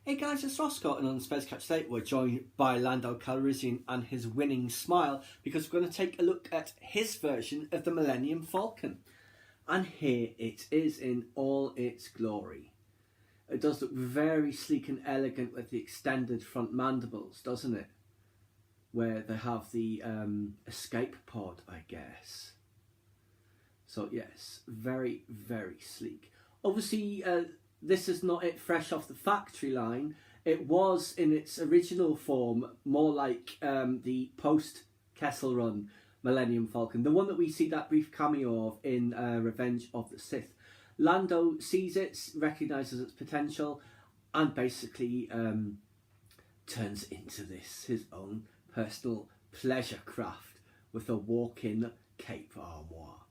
Hey guys, it's Roscoe, and on Space Catch today we're joined by Lando Calrissian and his winning smile because we're going to take a look at his version of the Millenium Falcon. And here it is in all its glory. It does look very sleek and elegant with the extended front mandibles, doesn't it? Where they have the escape pod, I guess. So yes, very, very sleek. Obviously, this is not it fresh off the factory line. It was, in its original form, more like the post-Kessel Run Millenium Falcon, the one that we see that brief cameo of in Revenge of the Sith. Lando sees it, recognises its potential, and basically turns into this, his own personal pleasure craft with a walk-in cape armoire.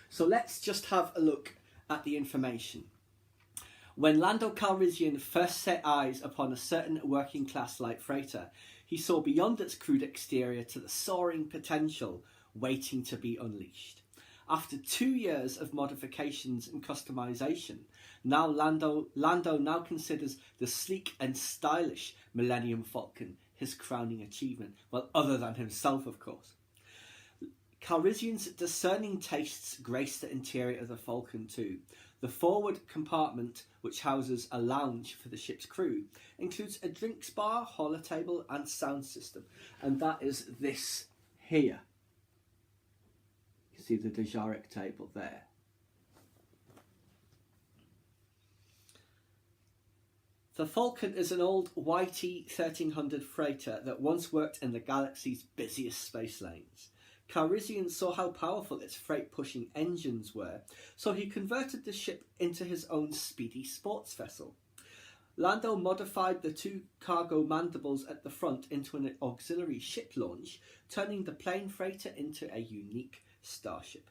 So let's just have a look at the information. When Lando Calrissian first set eyes upon a certain working-class light freighter, he saw beyond its crude exterior to the soaring potential waiting to be unleashed. After 2 years of modifications and customization, Lando now considers the sleek and stylish Millenium Falcon his crowning achievement. Well, other than himself, of course. Calrissian's discerning tastes grace the interior of the Falcon too. The forward compartment, which houses a lounge for the ship's crew, includes a drinks bar, holotable and sound system. And that is this here. You see the Dejaric table there. The Falcon is an old YT 1300 freighter that once worked in the galaxy's busiest space lanes. Calrissian saw how powerful its freight-pushing engines were, so he converted the ship into his own speedy sports vessel. Lando modified the two cargo mandibles at the front into an auxiliary ship launch, turning the plain freighter into a unique starship.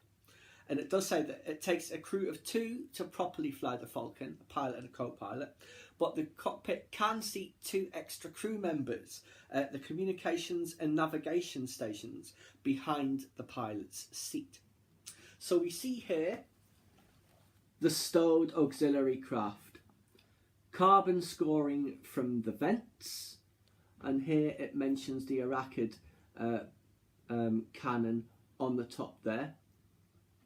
And it does say that it takes a crew of 2 to properly fly the Falcon, a pilot and a co-pilot, but the cockpit can seat 2 extra crew members at the communications and navigation stations behind the pilot's seat. So we see here the stowed auxiliary craft, carbon scoring from the vents, and here it mentions the Arachid cannon on the top there.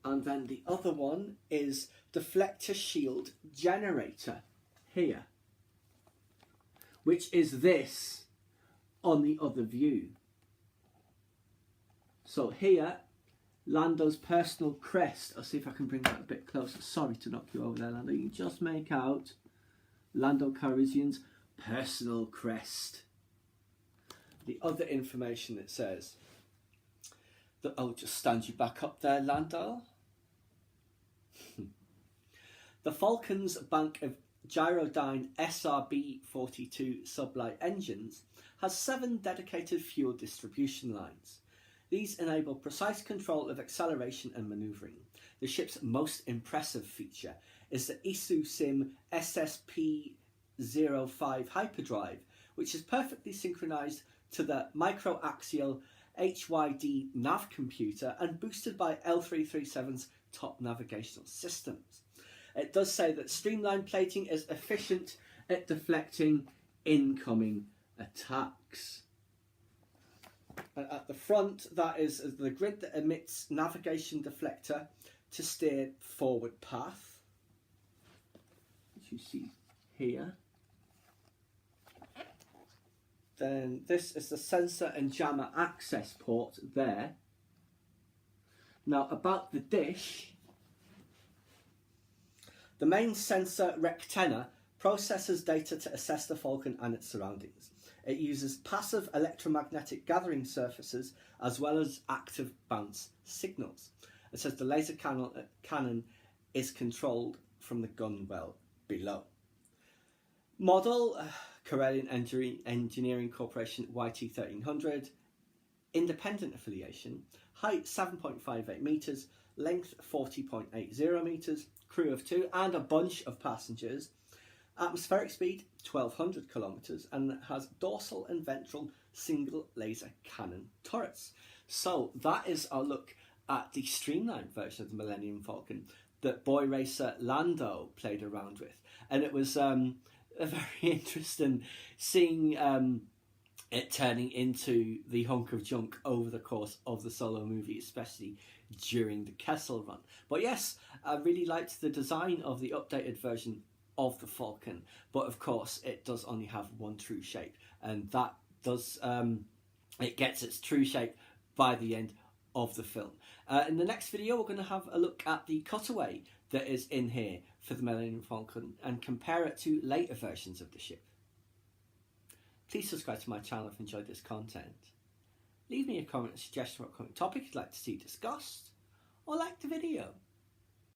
And then the other one is deflector shield generator here, which is this on the other view. So here, Lando's personal crest. I'll see if I can bring that a bit closer. Sorry to knock you over there, Lando. You can just make out Lando Calrissian's personal crest. The other information it says that I'll just stand you back up there, Lando. The Falcon's bank of Gyrodyne SRB-42 sublight engines has 7 dedicated fuel distribution lines. These enable precise control of acceleration and manoeuvring. The ship's most impressive feature is the ISU-SIM SSP-05 hyperdrive, which is perfectly synchronized to the microaxial HYD nav computer and boosted by L337's top navigational systems. It does say that streamlined plating is efficient at deflecting incoming attacks. And at the front, that is the grid that emits navigation deflector to steer forward path, which you see here. Then this is the sensor and jammer access port there. Now about the dish, the main sensor Rectenna processes data to assess the Falcon and its surroundings. It uses passive electromagnetic gathering surfaces as well as active bounce signals. It says the laser cannon is controlled from the gun well below. Model, Corellian Engineering Corporation YT 1300, independent affiliation, height 7.58 metres, length 40.80 metres, crew of 2 and a bunch of passengers, atmospheric speed 1200 kilometres, and it has dorsal and ventral single laser cannon turrets. So that is our look at the streamlined version of the Millenium Falcon that boy racer Lando played around with. And it was very interesting seeing it turning into the hunk of junk over the course of the Solo movie, especially during the Kessel Run. But yes, I really liked the design of the updated version of the Falcon, but of course it does only have one true shape, and that does it gets its true shape by the end of the film. In the next video, we're going to have a look at the cutaway that is in here for the Millennium Falcon and compare it to later versions of the ship. Please subscribe to my channel if you enjoyed this content. Leave me a comment and suggestion for what upcoming topic you'd like to see discussed, or like the video.